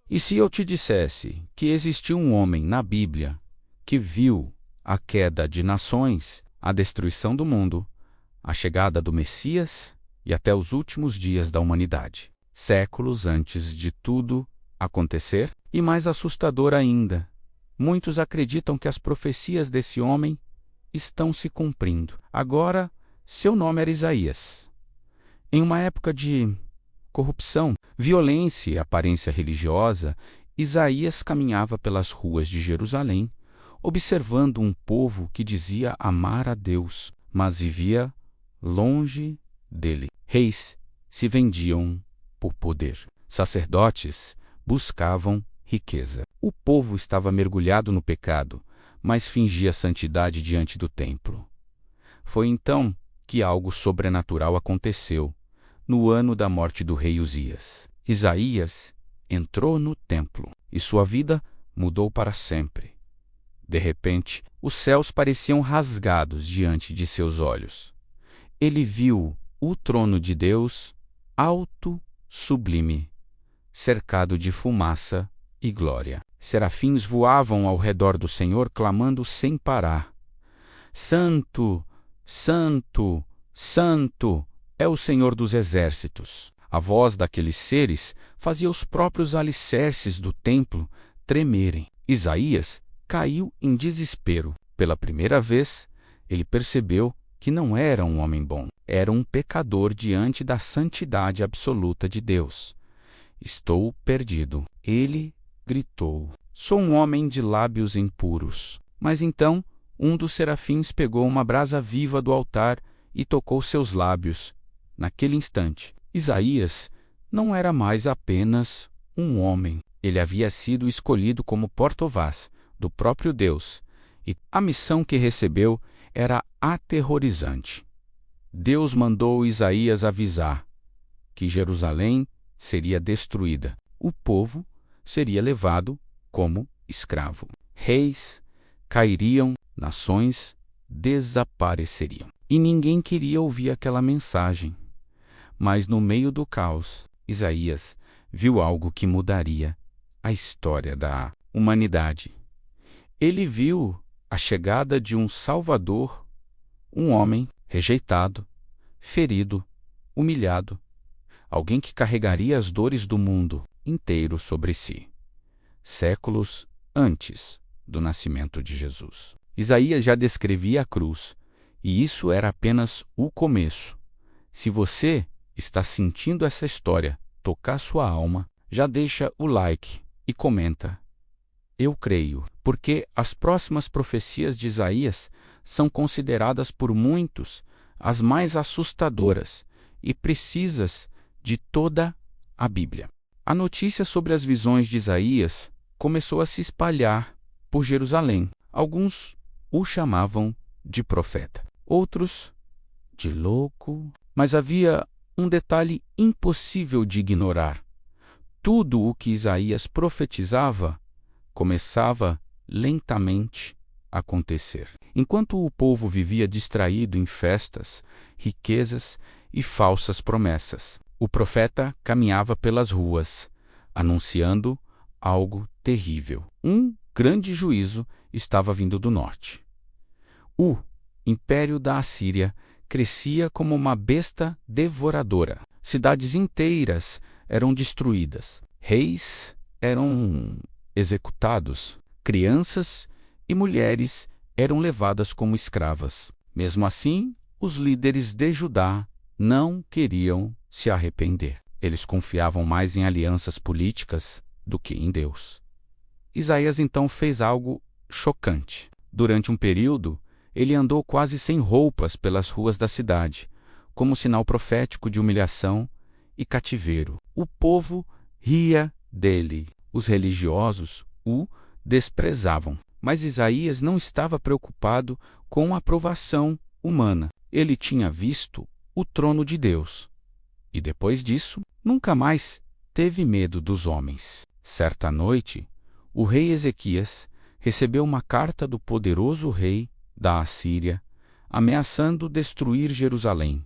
E se eu te dissesse que existiu um homem na Bíblia que viu a queda de nações, a destruição do mundo, a chegada do Messias e até os últimos dias da humanidade, séculos antes de tudo acontecer? E mais assustador ainda, muitos acreditam que as profecias desse homem estão se cumprindo. Agora, seu nome era Isaías. Em uma época de corrupção, violência e aparência religiosa, Isaías caminhava pelas ruas de Jerusalém, observando um povo que dizia amar a Deus, mas vivia longe dele. Reis se vendiam por poder. Sacerdotes buscavam riqueza. O povo estava mergulhado no pecado, mas fingia santidade diante do templo. Foi então que algo sobrenatural aconteceu, no ano da morte do rei Uzias. Isaías entrou no templo e sua vida mudou para sempre. De repente, os céus pareciam rasgados diante de seus olhos. Ele viu o trono de Deus, alto, sublime, cercado de fumaça e glória. Serafins voavam ao redor do Senhor, clamando sem parar: Santo, Santo, Santo é o Senhor dos exércitos. A voz daqueles seres fazia os próprios alicerces do templo tremerem. Isaías caiu em desespero. Pela primeira vez, ele percebeu que não era um homem bom. Era um pecador diante da santidade absoluta de Deus. Estou perdido. Ele gritou: Sou um homem de lábios impuros. Mas então, um dos serafins pegou uma brasa viva do altar e tocou seus lábios. Naquele instante, Isaías não era mais apenas um homem. Ele havia sido escolhido como porta-voz do próprio Deus, e a missão que recebeu era aterrorizante. Deus mandou Isaías avisar que Jerusalém seria destruída. O povo seria levado como escravo. Reis cairiam, nações desapareceriam. E ninguém queria ouvir aquela mensagem. Mas no meio do caos, Isaías viu algo que mudaria a história da humanidade. Ele viu a chegada de um Salvador, um homem rejeitado, ferido, humilhado, alguém que carregaria as dores do mundo inteiro sobre si, séculos antes do nascimento de Jesus. Isaías já descrevia a cruz, e isso era apenas o começo. Se você está sentindo essa história tocar sua alma, já deixa o like e comenta: Eu creio, porque as próximas profecias de Isaías são consideradas por muitos as mais assustadoras e precisas de toda a Bíblia. A notícia sobre as visões de Isaías começou a se espalhar por Jerusalém. Alguns o chamavam de profeta, outros de louco, mas havia um detalhe impossível de ignorar. Tudo o que Isaías profetizava começava lentamente a acontecer. Enquanto o povo vivia distraído em festas, riquezas e falsas promessas, o profeta caminhava pelas ruas, anunciando algo terrível. Um grande juízo estava vindo do norte. O império da Assíria crescia como uma besta devoradora. Cidades inteiras eram destruídas. Reis eram executados. Crianças e mulheres eram levadas como escravas. Mesmo assim, os líderes de Judá não queriam se arrepender. Eles confiavam mais em alianças políticas do que em Deus. Isaías então fez algo chocante. Durante um período, ele andou quase sem roupas pelas ruas da cidade, como sinal profético de humilhação e cativeiro. O povo ria dele. Os religiosos o desprezavam. Mas Isaías não estava preocupado com a aprovação humana. Ele tinha visto o trono de Deus. E depois disso, nunca mais teve medo dos homens. Certa noite, o rei Ezequias recebeu uma carta do poderoso rei da Assíria, ameaçando destruir Jerusalém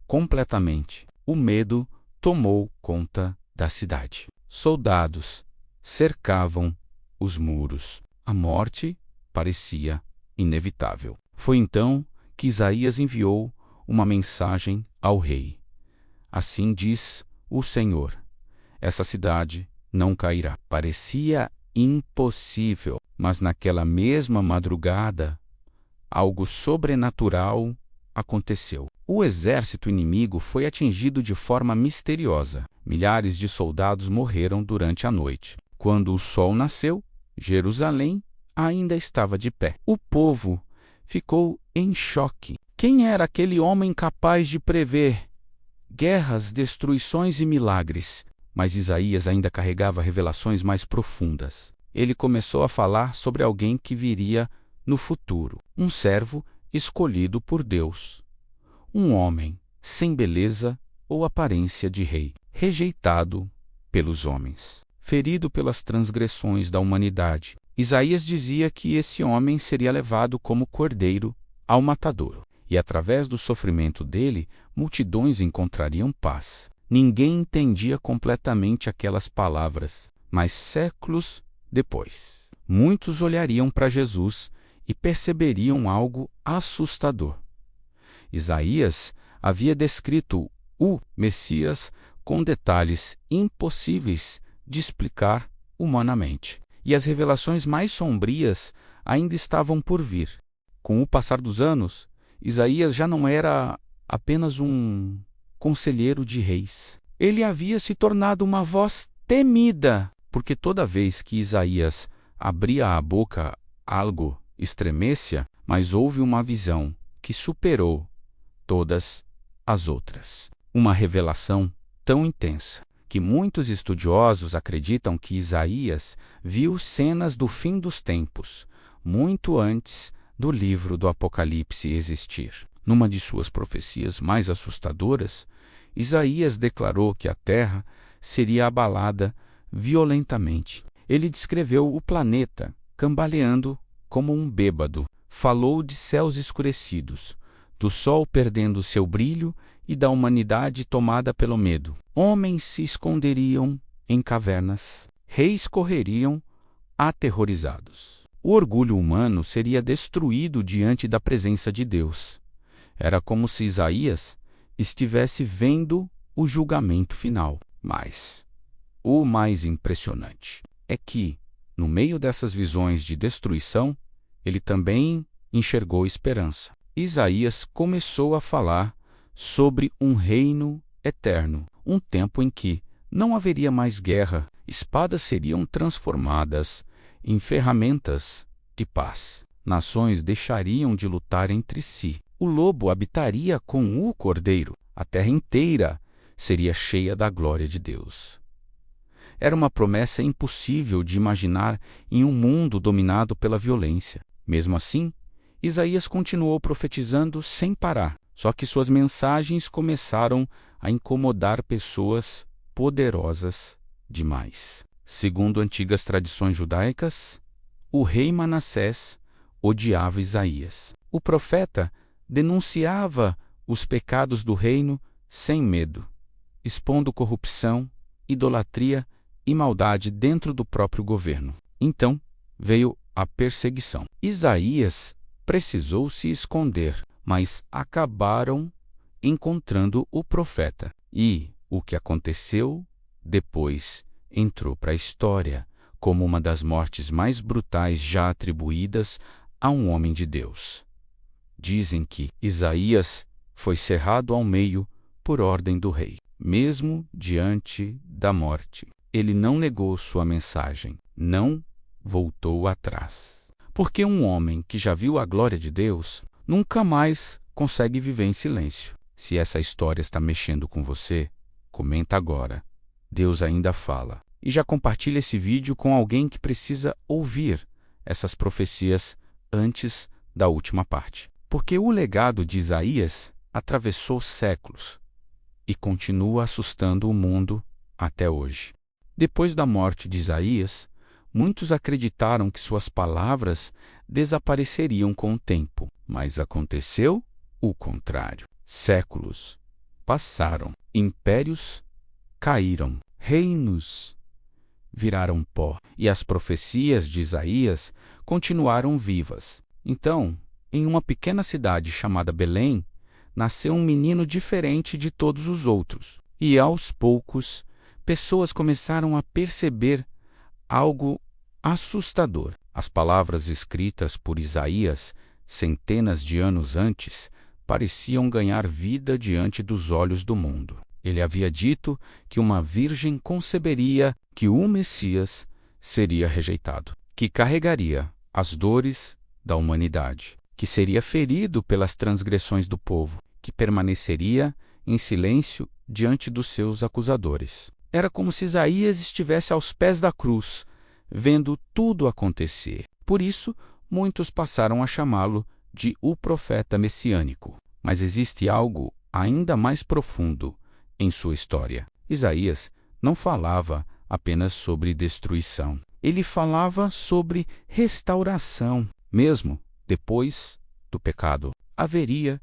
completamente. O medo tomou conta da cidade. Soldados cercavam os muros. A morte parecia inevitável. Foi então que Isaías enviou uma mensagem ao rei. Assim diz o Senhor: essa cidade não cairá. Parecia impossível, mas naquela mesma madrugada, algo sobrenatural aconteceu. O exército inimigo foi atingido de forma misteriosa. Milhares de soldados morreram durante a noite. Quando o sol nasceu, Jerusalém ainda estava de pé. O povo ficou em choque. Quem era aquele homem capaz de prever guerras, destruições e milagres? Mas Isaías ainda carregava revelações mais profundas. Ele começou a falar sobre alguém que viria no futuro, um servo escolhido por Deus, um homem sem beleza ou aparência de rei, rejeitado pelos homens, ferido pelas transgressões da humanidade. Isaías dizia que esse homem seria levado como cordeiro ao matadouro, e através do sofrimento dele, multidões encontrariam paz. Ninguém entendia completamente aquelas palavras, mas séculos depois, muitos olhariam para Jesus e perceberiam algo assustador. Isaías havia descrito o Messias com detalhes impossíveis de explicar humanamente, e as revelações mais sombrias ainda estavam por vir. Com o passar dos anos, Isaías já não era apenas um conselheiro de reis. Ele havia se tornado uma voz temida, porque toda vez que Isaías abria a boca, algo estremecia, mas houve uma visão que superou todas as outras. Uma revelação tão intensa que muitos estudiosos acreditam que Isaías viu cenas do fim dos tempos, muito antes do livro do Apocalipse existir. Numa de suas profecias mais assustadoras, Isaías declarou que a terra seria abalada violentamente. Ele descreveu o planeta cambaleando como um bêbado. Falou de céus escurecidos, do sol perdendo seu brilho e da humanidade tomada pelo medo. Homens se esconderiam em cavernas, reis correriam aterrorizados. O orgulho humano seria destruído diante da presença de Deus. Era como se Isaías estivesse vendo o julgamento final. Mas o mais impressionante é que, no meio dessas visões de destruição, ele também enxergou esperança. Isaías começou a falar sobre um reino eterno, um tempo em que não haveria mais guerra, espadas seriam transformadas em ferramentas de paz. Nações deixariam de lutar entre si. O lobo habitaria com o cordeiro. A terra inteira seria cheia da glória de Deus. Era uma promessa impossível de imaginar em um mundo dominado pela violência. Mesmo assim, Isaías continuou profetizando sem parar. Só que suas mensagens começaram a incomodar pessoas poderosas demais. Segundo antigas tradições judaicas, o rei Manassés odiava Isaías. O profeta denunciava os pecados do reino sem medo, expondo corrupção, idolatria e maldade dentro do próprio governo. Então veio a perseguição. Isaías precisou se esconder, mas acabaram encontrando o profeta. E o que aconteceu depois entrou para a história como uma das mortes mais brutais já atribuídas a um homem de Deus. Dizem que Isaías foi cerrado ao meio por ordem do rei. Mesmo diante da morte, ele não negou sua mensagem, não voltou atrás. Porque um homem que já viu a glória de Deus nunca mais consegue viver em silêncio. Se essa história está mexendo com você, comenta agora. Deus ainda fala. E já compartilha esse vídeo com alguém que precisa ouvir essas profecias antes da última parte. Porque o legado de Isaías atravessou séculos e continua assustando o mundo até hoje. Depois da morte de Isaías, muitos acreditaram que suas palavras desapareceriam com o tempo, mas aconteceu o contrário. Séculos passaram, impérios caíram, reinos viraram pó, e as profecias de Isaías continuaram vivas. Então, em uma pequena cidade chamada Belém, nasceu um menino diferente de todos os outros. E aos poucos, pessoas começaram a perceber algo assustador. As palavras escritas por Isaías centenas de anos antes pareciam ganhar vida diante dos olhos do mundo. Ele havia dito que uma virgem conceberia que o Messias seria rejeitado, que carregaria as dores da humanidade, que seria ferido pelas transgressões do povo, que permaneceria em silêncio diante dos seus acusadores. Era como se Isaías estivesse aos pés da cruz, vendo tudo acontecer. Por isso, muitos passaram a chamá-lo de o profeta messiânico. Mas existe algo ainda mais profundo em sua história. Isaías não falava apenas sobre destruição. Ele falava sobre restauração. Mesmo depois do pecado, haveria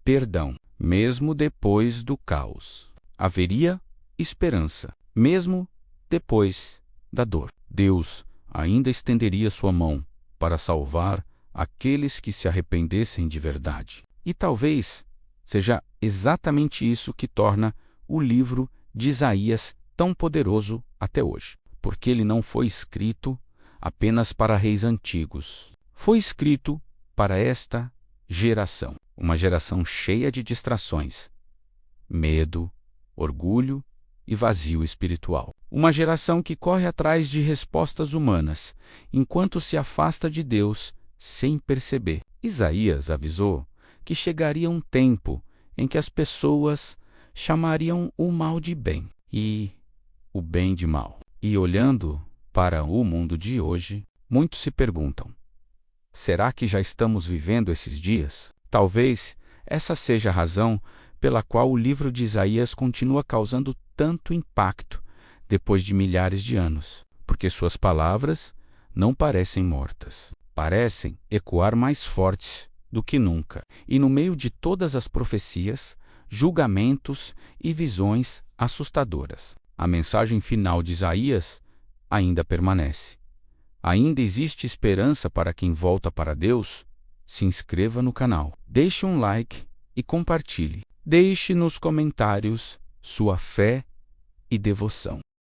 perdão. Mesmo depois do caos, haveria esperança. Mesmo depois da dor, Deus ainda estenderia sua mão para salvar aqueles que se arrependessem de verdade. E talvez seja exatamente isso que torna o livro de Isaías tão poderoso até hoje. Porque ele não foi escrito apenas para reis antigos. Foi escrito para esta geração. Uma geração cheia de distrações, medo, orgulho e vazio espiritual. Uma geração que corre atrás de respostas humanas, enquanto se afasta de Deus sem perceber. Isaías avisou que chegaria um tempo em que as pessoas chamariam o mal de bem e o bem de mal. E olhando para o mundo de hoje, muitos se perguntam: será que já estamos vivendo esses dias? Talvez essa seja a razão pela qual o livro de Isaías continua causando tanto impacto depois de milhares de anos, porque suas palavras não parecem mortas, parecem ecoar mais fortes do que nunca. E no meio de todas as profecias, julgamentos e visões assustadoras, a mensagem final de Isaías ainda permanece. Ainda existe esperança para quem volta para Deus? Se inscreva no canal, deixe um like e compartilhe. Deixe nos comentários sua fé e devoção.